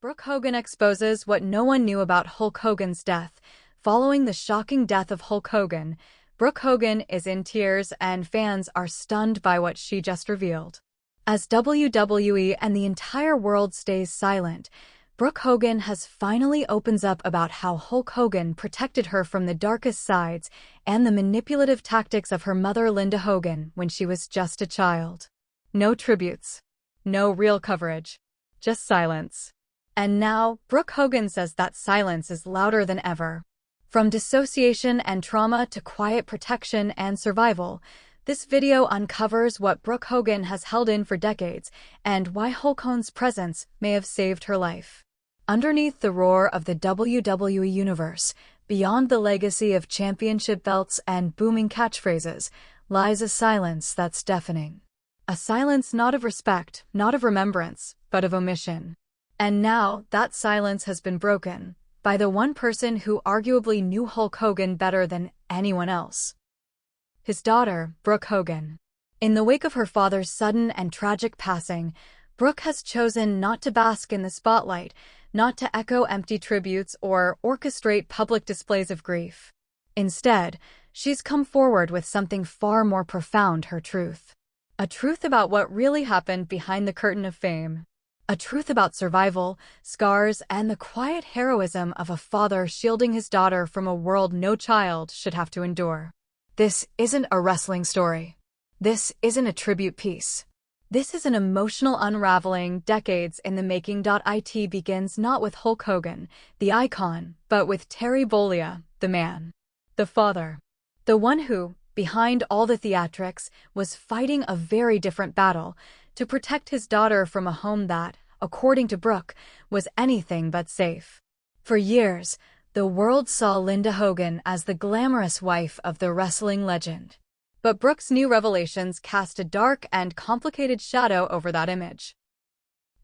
Brooke Hogan exposes what no one knew about Hulk Hogan's death. Following the shocking death of Hulk Hogan, Brooke Hogan is in tears and fans are stunned by what she just revealed. As WWE and the entire world stays silent, Brooke Hogan has finally opens up about how Hulk Hogan protected her from the darkest sides and the manipulative tactics of her mother Linda Hogan when she was just a child. No tributes. No real coverage. Just silence. And now, Brooke Hogan says that silence is louder than ever. From dissociation and trauma to quiet protection and survival, this video uncovers what Brooke Hogan has held in for decades and why Hulk Hogan's presence may have saved her life. Underneath the roar of the WWE Universe, beyond the legacy of championship belts and booming catchphrases, lies a silence that's deafening. A silence not of respect, not of remembrance, but of omission. And now, that silence has been broken by the one person who arguably knew Hulk Hogan better than anyone else. His daughter, Brooke Hogan. In the wake of her father's sudden and tragic passing, Brooke has chosen not to bask in the spotlight, not to echo empty tributes or orchestrate public displays of grief. Instead, she's come forward with something far more profound: her truth. A truth about what really happened behind the curtain of fame. A truth about survival, scars, and the quiet heroism of a father shielding his daughter from a world no child should have to endure. This isn't a wrestling story. This isn't a tribute piece. This is an emotional unraveling, decades in the making. It begins not with Hulk Hogan, the icon, but with Terry Bollea, the man. The father. The one who, behind all the theatrics, was fighting a very different battle to protect his daughter from a home that, according to Brooke, was anything but safe. For years, the world saw Linda Hogan as the glamorous wife of the wrestling legend. But Brooke's new revelations cast a dark and complicated shadow over that image.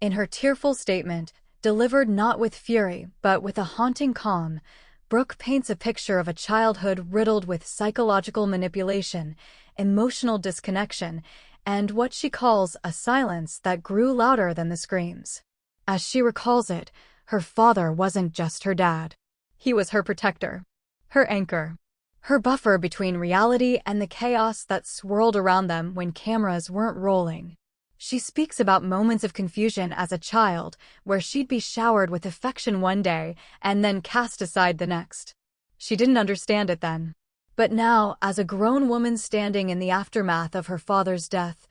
In her tearful statement, delivered not with fury but with a haunting calm, Brooke paints a picture of a childhood riddled with psychological manipulation, emotional disconnection, and what she calls a silence that grew louder than the screams. As she recalls it, her father wasn't just her dad. He was her protector, her anchor, her buffer between reality and the chaos that swirled around them when cameras weren't rolling. She speaks about moments of confusion as a child, where she'd be showered with affection one day and then cast aside the next. She didn't understand it then. But now, as a grown woman standing in the aftermath of her father's death,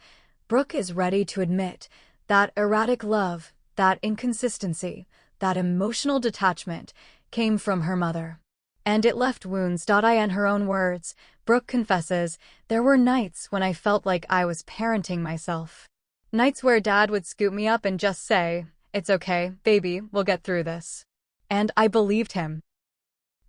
Brooke is ready to admit that erratic love, that inconsistency, that emotional detachment came from her mother. And it left wounds. In her own words, Brooke confesses, "There were nights when I felt like I was parenting myself. Nights where dad would scoop me up and just say, 'It's okay, baby, we'll get through this.' And I believed him.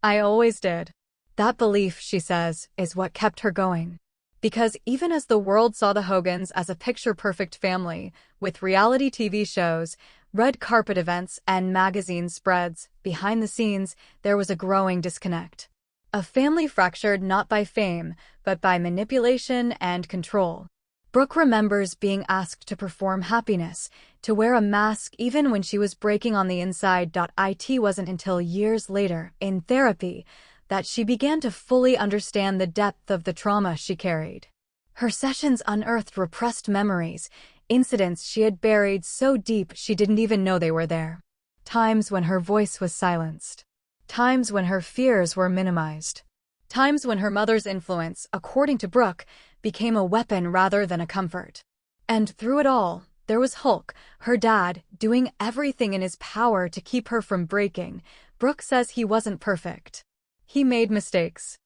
I always did." That belief, she says, is what kept her going. Because even as the world saw the Hogans as a picture-perfect family, with reality TV shows, red carpet events, and magazine spreads, behind the scenes, there was a growing disconnect. A family fractured not by fame, but by manipulation and control. Brooke remembers being asked to perform happiness, to wear a mask even when she was breaking on the inside. It wasn't until years later, in therapy, that she began to fully understand the depth of the trauma she carried. Her sessions unearthed repressed memories, incidents she had buried so deep she didn't even know they were there. Times when her voice was silenced. Times when her fears were minimized. Times when her mother's influence, according to Brooke, became a weapon rather than a comfort. And through it all, there was Hulk, her dad, doing everything in his power to keep her from breaking. Brooke says he wasn't perfect. He made mistakes.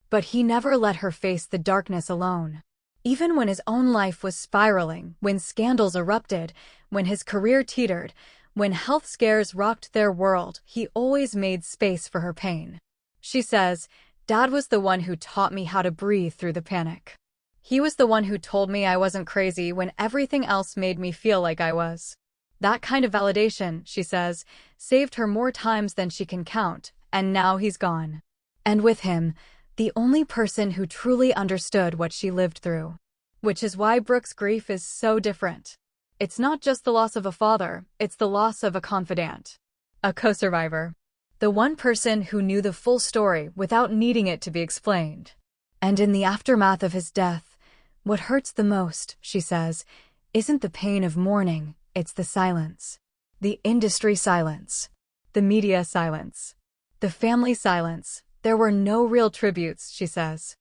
But he never let her face the darkness alone. Even when his own life was spiraling, when scandals erupted, when his career teetered, when health scares rocked their world, he always made space for her pain. She says, "Dad was the one who taught me how to breathe through the panic. He was the one who told me I wasn't crazy when everything else made me feel like I was." That kind of validation, she says, saved her more times than she can count. And now he's gone. And with him, the only person who truly understood what she lived through. Which is why Brooke's grief is so different. It's not just the loss of a father, it's the loss of a confidant. A co-survivor. The one person who knew the full story without needing it to be explained. And in the aftermath of his death, what hurts the most, she says, isn't the pain of mourning, it's the silence. The industry silence. The media silence. The family silence. There were no real tributes, she says.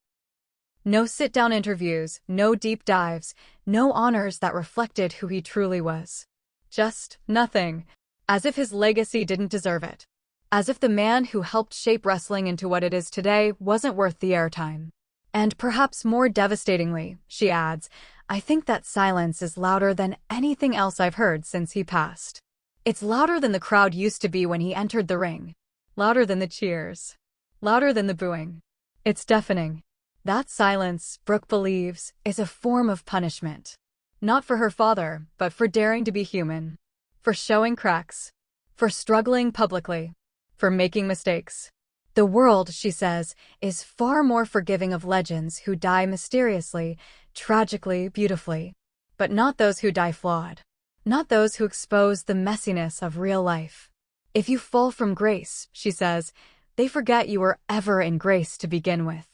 No sit-down interviews, no deep dives, no honors that reflected who he truly was. Just nothing. As if his legacy didn't deserve it. As if the man who helped shape wrestling into what it is today wasn't worth the airtime. And perhaps more devastatingly, she adds, I think that silence is louder than anything else I've heard since he passed. It's louder than the crowd used to be when he entered the ring. Louder than the cheers. Louder than the booing. It's deafening. That silence, Brooke believes, is a form of punishment. Not for her father, but for daring to be human. For showing cracks. For struggling publicly. For making mistakes. The world, she says, is far more forgiving of legends who die mysteriously, tragically, beautifully. But not those who die flawed. Not those who expose the messiness of real life. If you fall from grace, she says, they forget you were ever in grace to begin with.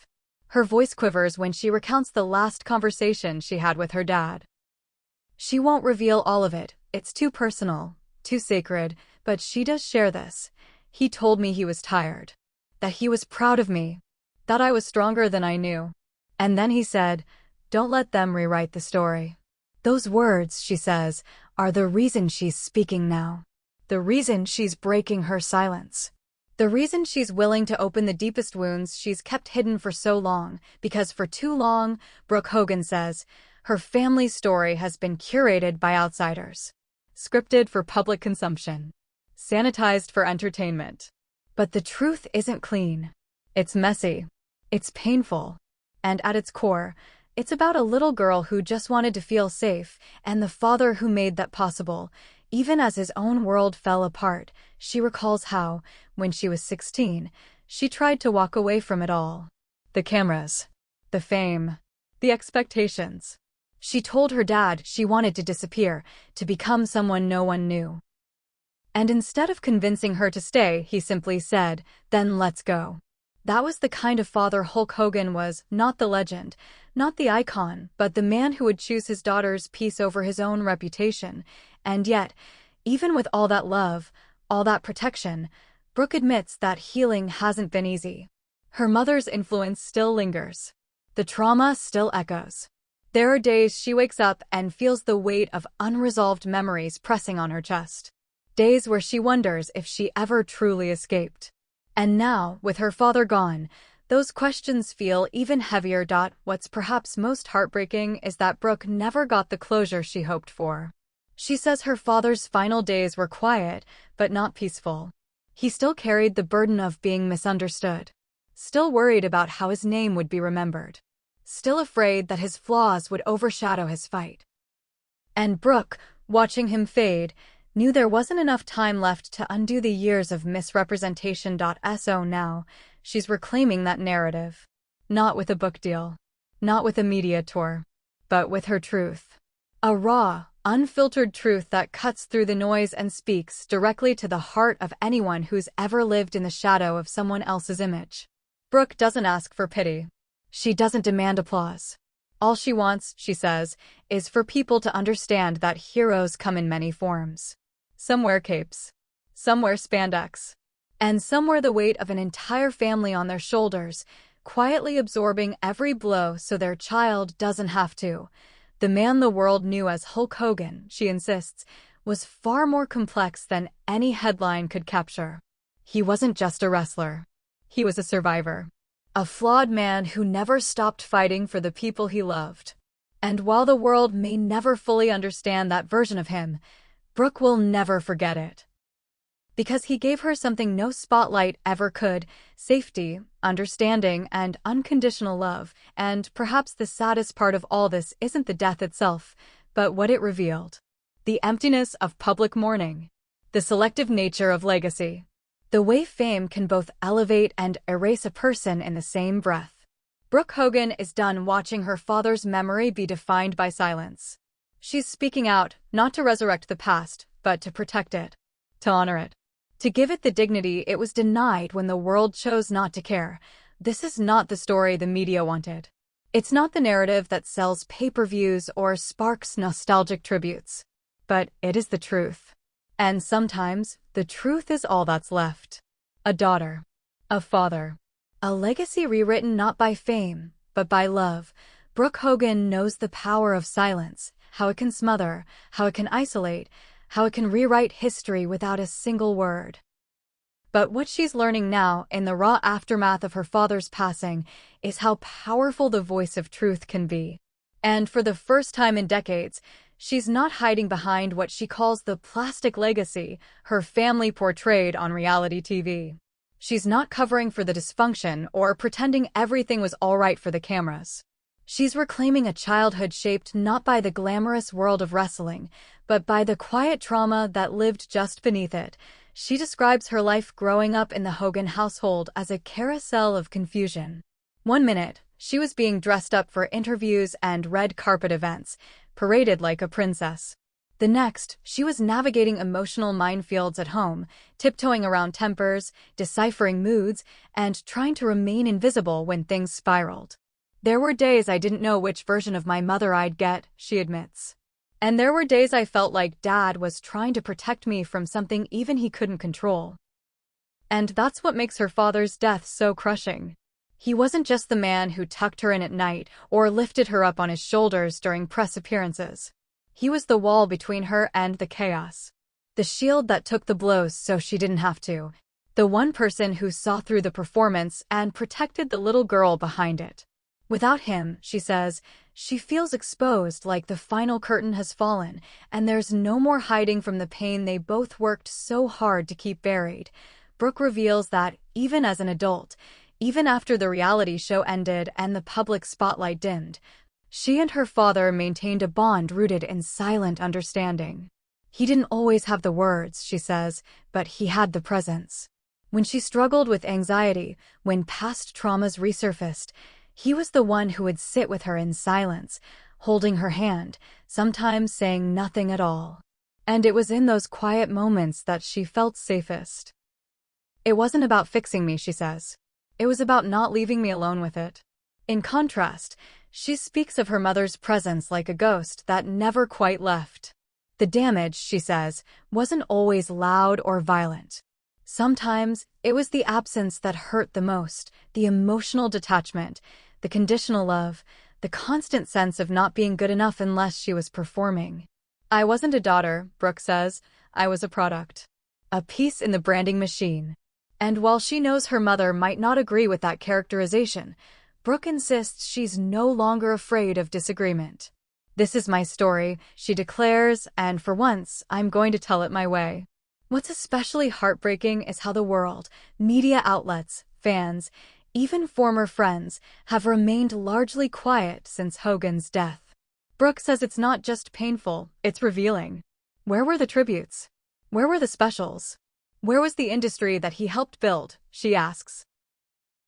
Her voice quivers when she recounts the last conversation she had with her dad. She won't reveal all of it, it's too personal, too sacred, but she does share this. He told me he was tired. That he was proud of me. That I was stronger than I knew. And then he said, don't let them rewrite the story. Those words, she says, are the reason she's speaking now. The reason she's breaking her silence. The reason she's willing to open the deepest wounds she's kept hidden for so long, because for too long, Brooke Hogan says, her family's story has been curated by outsiders. Scripted for public consumption. Sanitized for entertainment. But the truth isn't clean. It's messy. It's painful. And at its core, it's about a little girl who just wanted to feel safe, and the father who made that possible. Even as his own world fell apart, she recalls how, when she was 16, she tried to walk away from it all. The cameras. The fame. The expectations. She told her dad she wanted to disappear, to become someone no one knew. And instead of convincing her to stay, he simply said, then let's go. That was the kind of father Hulk Hogan was, not the legend, not the icon, but the man who would choose his daughter's peace over his own reputation. And yet, even with all that love, all that protection, Brooke admits that healing hasn't been easy. Her mother's influence still lingers. The trauma still echoes. There are days she wakes up and feels the weight of unresolved memories pressing on her chest. Days where she wonders if she ever truly escaped. And now, with her father gone, those questions feel even heavier. What's perhaps most heartbreaking is that Brooke never got the closure she hoped for. She says her father's final days were quiet, but not peaceful. He still carried the burden of being misunderstood. Still worried about how his name would be remembered. Still afraid that his flaws would overshadow his fight. And Brooke, watching him fade, knew there wasn't enough time left to undo the years of misrepresentation. So now, she's reclaiming that narrative. Not with a book deal. Not with a media tour. But with her truth. A raw, unfiltered truth that cuts through the noise and speaks directly to the heart of anyone who's ever lived in the shadow of someone else's image. Brooke doesn't ask for pity. She doesn't demand applause. All she wants, she says, is for people to understand that heroes come in many forms. Some wear capes. Some wear spandex. And some wear the weight of an entire family on their shoulders, quietly absorbing every blow so their child doesn't have to. The man the world knew as Hulk Hogan, she insists, was far more complex than any headline could capture. He wasn't just a wrestler. He was a survivor. A flawed man who never stopped fighting for the people he loved. And while the world may never fully understand that version of him, Brooke will never forget it. Because he gave her something no spotlight ever could: safety, understanding, and unconditional love. And perhaps the saddest part of all this isn't the death itself, but what it revealed. The emptiness of public mourning. The selective nature of legacy. The way fame can both elevate and erase a person in the same breath. Brooke Hogan is done watching her father's memory be defined by silence. She's speaking out, not to resurrect the past, but to protect it, to honor it, to give it the dignity it was denied when the world chose not to care. This is not the story the media wanted. It's not the narrative that sells pay-per-views or sparks nostalgic tributes. But it is the truth. And sometimes, the truth is all that's left. A daughter. A father. A legacy rewritten not by fame, but by love. Brooke Hogan knows the power of silence, how it can smother, how it can isolate, how it can rewrite history without a single word. But what she's learning now, in the raw aftermath of her father's passing, is how powerful the voice of truth can be. And for the first time in decades, she's not hiding behind what she calls the plastic legacy her family portrayed on reality TV. She's not covering for the dysfunction or pretending everything was all right for the cameras. She's reclaiming a childhood shaped not by the glamorous world of wrestling, but by the quiet trauma that lived just beneath it. She describes her life growing up in the Hogan household as a carousel of confusion. One minute, she was being dressed up for interviews and red carpet events, paraded like a princess. The next, she was navigating emotional minefields at home, tiptoeing around tempers, deciphering moods, and trying to remain invisible when things spiraled. There were days I didn't know which version of my mother I'd get, she admits. And there were days I felt like Dad was trying to protect me from something even he couldn't control. And that's what makes her father's death so crushing. He wasn't just the man who tucked her in at night or lifted her up on his shoulders during press appearances. He was the wall between her and the chaos. The shield that took the blows so she didn't have to. The one person who saw through the performance and protected the little girl behind it. Without him, she says, she feels exposed, like the final curtain has fallen, and there's no more hiding from the pain they both worked so hard to keep buried. Brooke reveals that, even as an adult, even after the reality show ended and the public spotlight dimmed, she and her father maintained a bond rooted in silent understanding. He didn't always have the words, she says, but he had the presence. When she struggled with anxiety, when past traumas resurfaced, he was the one who would sit with her in silence, holding her hand, sometimes saying nothing at all. And it was in those quiet moments that she felt safest. It wasn't about fixing me, she says. It was about not leaving me alone with it. In contrast, she speaks of her mother's presence like a ghost that never quite left. The damage, she says, wasn't always loud or violent. Sometimes, it was the absence that hurt the most, the emotional detachment, the conditional love, the constant sense of not being good enough unless she was performing. I wasn't a daughter, Brooke says, I was a product. A piece in the branding machine. And while she knows her mother might not agree with that characterization, Brooke insists she's no longer afraid of disagreement. This is my story, she declares, and for once, I'm going to tell it my way. What's especially heartbreaking is how the world, media outlets, fans, even former friends, have remained largely quiet since Hogan's death. Brooke says it's not just painful, it's revealing. Where were the tributes? Where were the specials? Where was the industry that he helped build, she asks.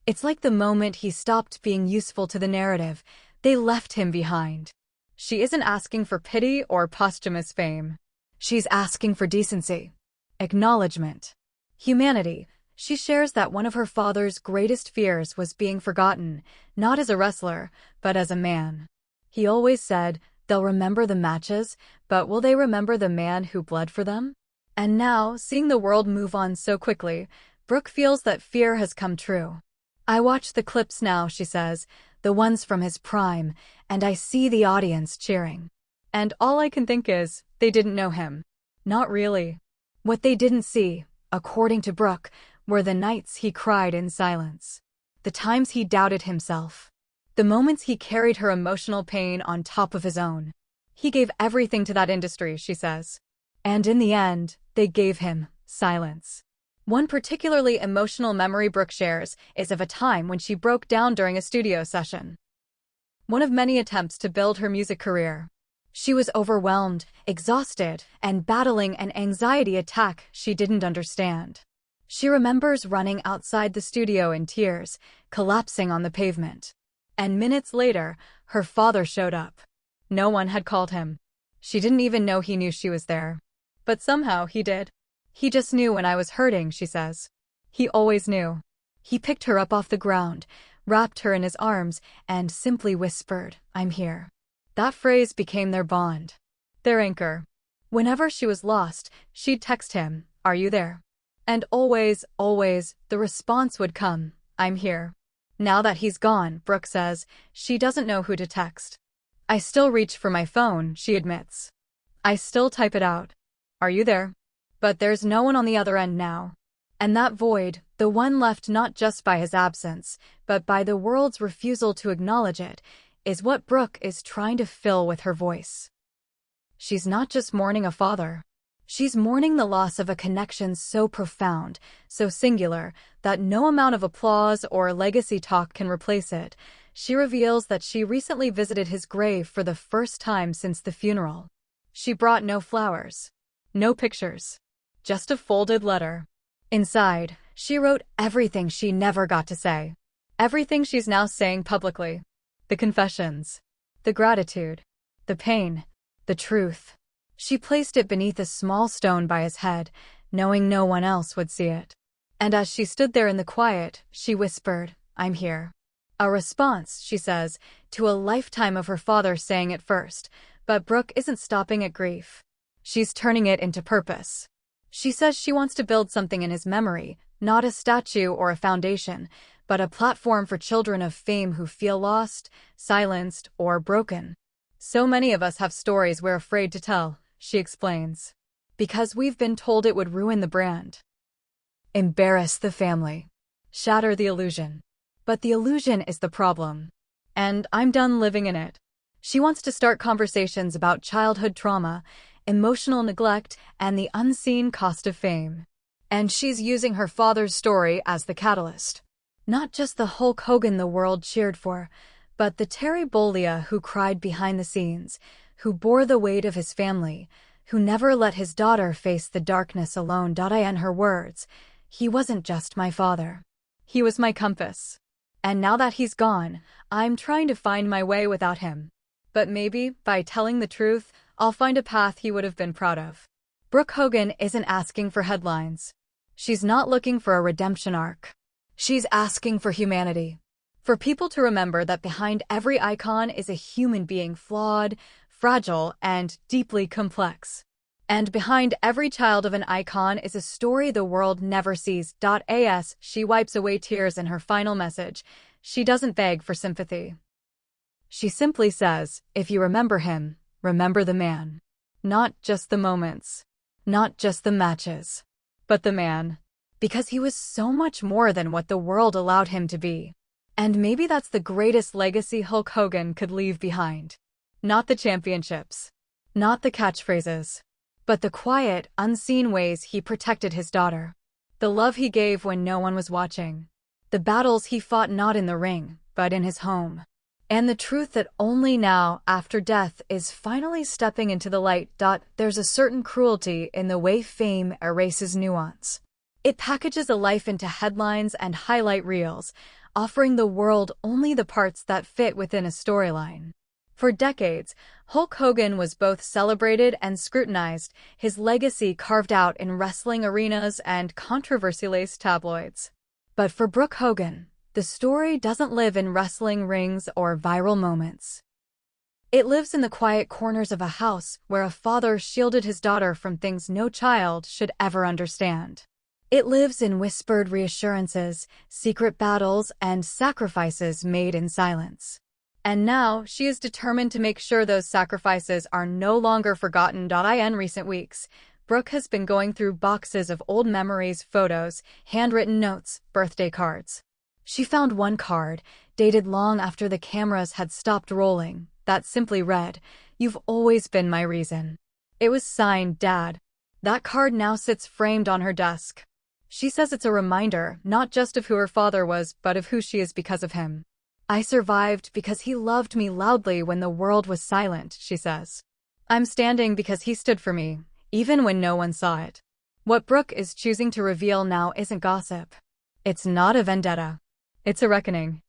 It's like the moment he stopped being useful to the narrative, they left him behind. She isn't asking for pity or posthumous fame. She's asking for decency. Acknowledgement. Humanity. She shares that one of her father's greatest fears was being forgotten, not as a wrestler, but as a man. He always said, they'll remember the matches, but will they remember the man who bled for them? And now, seeing the world move on so quickly, Brooke feels that fear has come true. I watch the clips now, she says, the ones from his prime, and I see the audience cheering. And all I can think is, they didn't know him. Not really. What they didn't see, according to Brooke, were the nights he cried in silence. The times he doubted himself. The moments he carried her emotional pain on top of his own. He gave everything to that industry, she says. And in the end, they gave him silence. One particularly emotional memory Brooke shares is of a time when she broke down during a studio session. One of many attempts to build her music career. She was overwhelmed, exhausted, and battling an anxiety attack she didn't understand. She remembers running outside the studio in tears, collapsing on the pavement. And minutes later, her father showed up. No one had called him. She didn't even know he knew she was there. But somehow he did. He just knew when I was hurting, she says. He always knew. He picked her up off the ground, wrapped her in his arms, and simply whispered, "I'm here." That phrase became their bond, their anchor. Whenever she was lost, she'd text him, "Are you there?" And always, always, the response would come, "I'm here." Now that he's gone, Brooke says, she doesn't know who to text. "I still reach for my phone," she admits. "I still type it out. Are you there?" But there's no one on the other end now. And that void, the one left not just by his absence, but by the world's refusal to acknowledge it, is what Brooke is trying to fill with her voice. She's not just mourning a father. She's mourning the loss of a connection so profound, so singular, that no amount of applause or legacy talk can replace it. She reveals that she recently visited his grave for the first time since the funeral. She brought no flowers, no pictures, just a folded letter. Inside, she wrote everything she never got to say. Everything she's now saying publicly. The confessions, the gratitude, the pain, the truth. She placed it beneath a small stone by his head, knowing no one else would see it. And as she stood there in the quiet, she whispered, "I'm here." A response, she says, to a lifetime of her father saying it first. But Brooke isn't stopping at grief. She's turning it into purpose. She says she wants to build something in his memory, not a statue or a foundation, but a platform for children of fame who feel lost, silenced, or broken. "So many of us have stories we're afraid to tell," she explains, "because we've been told it would ruin the brand, embarrass the family, shatter the illusion. But the illusion is the problem. And I'm done living in it." She wants to start conversations about childhood trauma, emotional neglect, and the unseen cost of fame. And she's using her father's story as the catalyst. Not just the Hulk Hogan the world cheered for, but the Terry Bollea who cried behind the scenes, who bore the weight of his family, who never let his daughter face the darkness alone. In her words, "He wasn't just my father. He was my compass. And now that he's gone, I'm trying to find my way without him. But maybe, by telling the truth, I'll find a path he would have been proud of." Brooke Hogan isn't asking for headlines. She's not looking for a redemption arc. She's asking for humanity. For people to remember that behind every icon is a human being, flawed, fragile, and deeply complex. And behind every child of an icon is a story the world never sees. As she wipes away tears in her final message, she doesn't beg for sympathy. She simply says, "If you remember him, remember the man. Not just the moments, not just the matches, but the man. Because he was so much more than what the world allowed him to be." And maybe that's the greatest legacy Hulk Hogan could leave behind. Not the championships, not the catchphrases, but the quiet, unseen ways he protected his daughter. The love he gave when no one was watching. The battles he fought not in the ring, but in his home. And the truth that only now, after death, is finally stepping into the light. There's a certain cruelty in the way fame erases nuance. It packages a life into headlines and highlight reels, offering the world only the parts that fit within a storyline. For decades, Hulk Hogan was both celebrated and scrutinized, his legacy carved out in wrestling arenas and controversy-laced tabloids. But for Brooke Hogan, the story doesn't live in wrestling rings or viral moments. It lives in the quiet corners of a house where a father shielded his daughter from things no child should ever understand. It lives in whispered reassurances, secret battles, and sacrifices made in silence. And now, she is determined to make sure those sacrifices are no longer forgotten. In recent weeks, Brooke has been going through boxes of old memories, photos, handwritten notes, birthday cards. She found one card, dated long after the cameras had stopped rolling, that simply read, "You've always been my reason." It was signed, "Dad." That card now sits framed on her desk. She says it's a reminder, not just of who her father was, but of who she is because of him. "I survived because he loved me loudly when the world was silent," she says. "I'm standing because he stood for me, even when no one saw it." What Brooke is choosing to reveal now isn't gossip. It's not a vendetta. It's a reckoning.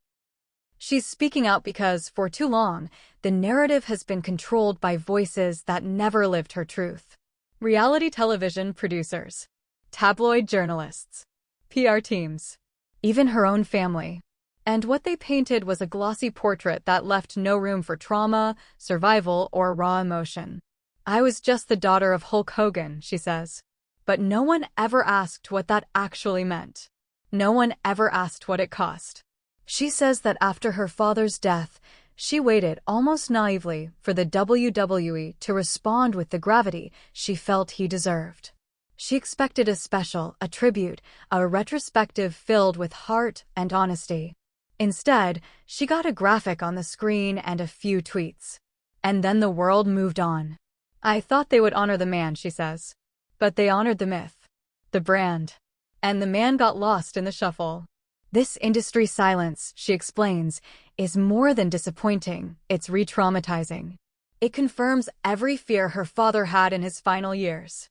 She's speaking out because, for too long, the narrative has been controlled by voices that never lived her truth. Reality television producers, tabloid journalists, PR teams, even her own family. And what they painted was a glossy portrait that left no room for trauma, survival, or raw emotion. I was just the daughter of Hulk Hogan, she says. But no one ever asked what that actually meant. No one ever asked what it cost. She says that after her father's death, she waited almost naively for the WWE to respond with the gravity she felt he deserved. She expected a special, a tribute, a retrospective filled with heart and honesty. Instead, she got a graphic on the screen and a few tweets. And then the world moved on. I thought they would honor the man, she says. But they honored the myth, the brand. And the man got lost in the shuffle. This industry silence, she explains, is more than disappointing, it's re-traumatizing. It confirms every fear her father had in his final years.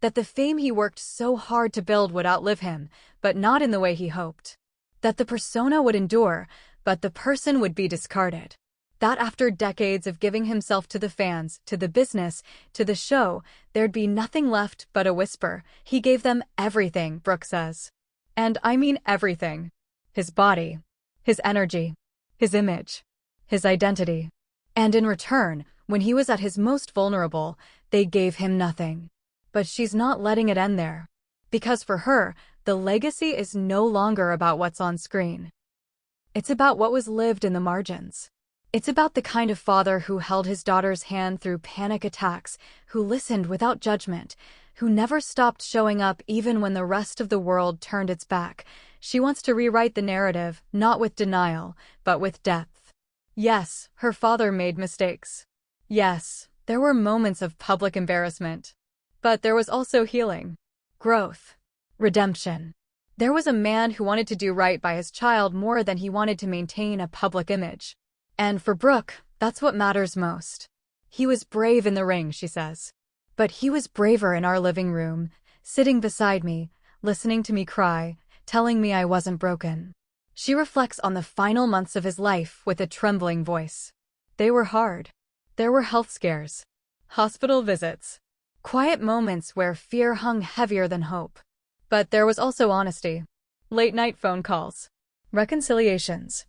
That the fame he worked so hard to build would outlive him, but not in the way he hoped. That the persona would endure, but the person would be discarded. That after decades of giving himself to the fans, to the business, to the show, there'd be nothing left but a whisper. He gave them everything, Brooke says. And I mean everything. His body, his energy, his image, his identity. And in return, when he was at his most vulnerable, they gave him nothing. But she's not letting it end there. Because for her, the legacy is no longer about what's on screen. It's about what was lived in the margins. It's about the kind of father who held his daughter's hand through panic attacks, who listened without judgment, who never stopped showing up even when the rest of the world turned its back. She wants to rewrite the narrative, not with denial, but with depth. Yes, her father made mistakes. Yes, there were moments of public embarrassment. But there was also healing, growth, redemption. There was a man who wanted to do right by his child more than he wanted to maintain a public image. And for Brooke, that's what matters most. He was brave in the ring, she says. But he was braver in our living room, sitting beside me, listening to me cry, telling me I wasn't broken. She reflects on the final months of his life with a trembling voice. They were hard. There were health scares, hospital visits, quiet moments where fear hung heavier than hope. But there was also honesty, late-night phone calls, reconciliations,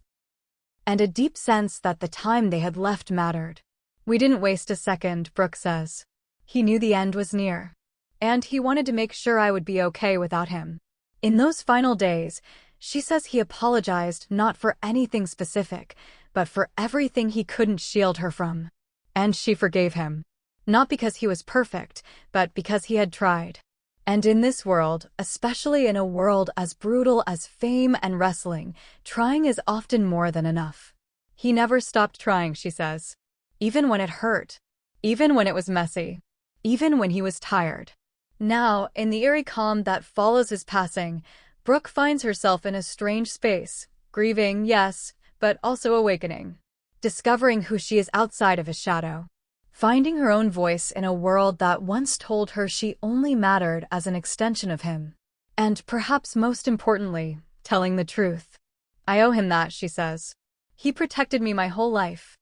and a deep sense that the time they had left mattered. We didn't waste a second, Brooke says. He knew the end was near. And he wanted to make sure I would be okay without him. In those final days, she says he apologized not for anything specific, but for everything he couldn't shield her from. And she forgave him. Not because he was perfect, but because he had tried. And in this world, especially in a world as brutal as fame and wrestling, trying is often more than enough. He never stopped trying, she says. Even when it hurt. Even when it was messy. Even when he was tired. Now, in the eerie calm that follows his passing, Brooke finds herself in a strange space, grieving, yes, but also awakening. Discovering who she is outside of his shadow. Finding her own voice in a world that once told her she only mattered as an extension of him. And perhaps most importantly, telling the truth. I owe him that, she says. He protected me my whole life.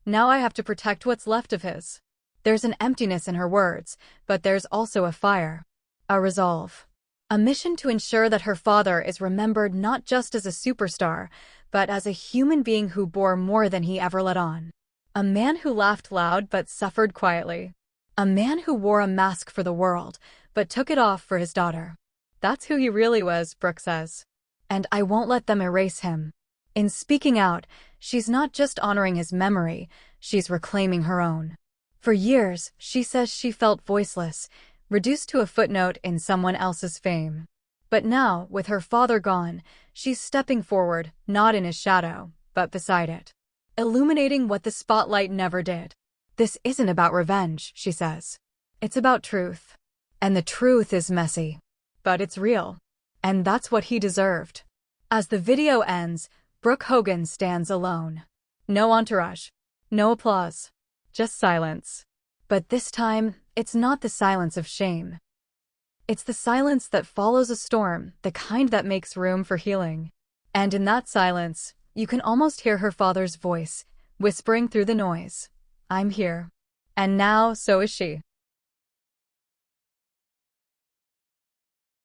Now I have to protect what's left of his. There's an emptiness in her words, but there's also a fire. A resolve. A mission to ensure that her father is remembered not just as a superstar, but as a human being who bore more than he ever let on. A man who laughed loud but suffered quietly. A man who wore a mask for the world, but took it off for his daughter. That's who he really was, Brooke says. And I won't let them erase him. In speaking out, she's not just honoring his memory, she's reclaiming her own. For years, she says she felt voiceless, reduced to a footnote in someone else's fame. But now, with her father gone, she's stepping forward, not in his shadow, but beside it. Illuminating what the spotlight never did. This isn't about revenge, she says. It's about truth. And the truth is messy. But it's real. And that's what he deserved. As the video ends, Brooke Hogan stands alone. No entourage. No applause. Just silence. But this time, it's not the silence of shame. It's the silence that follows a storm, the kind that makes room for healing. And in that silence, You can almost hear her father's voice, whispering through the noise. "I'm here." And now, so is she.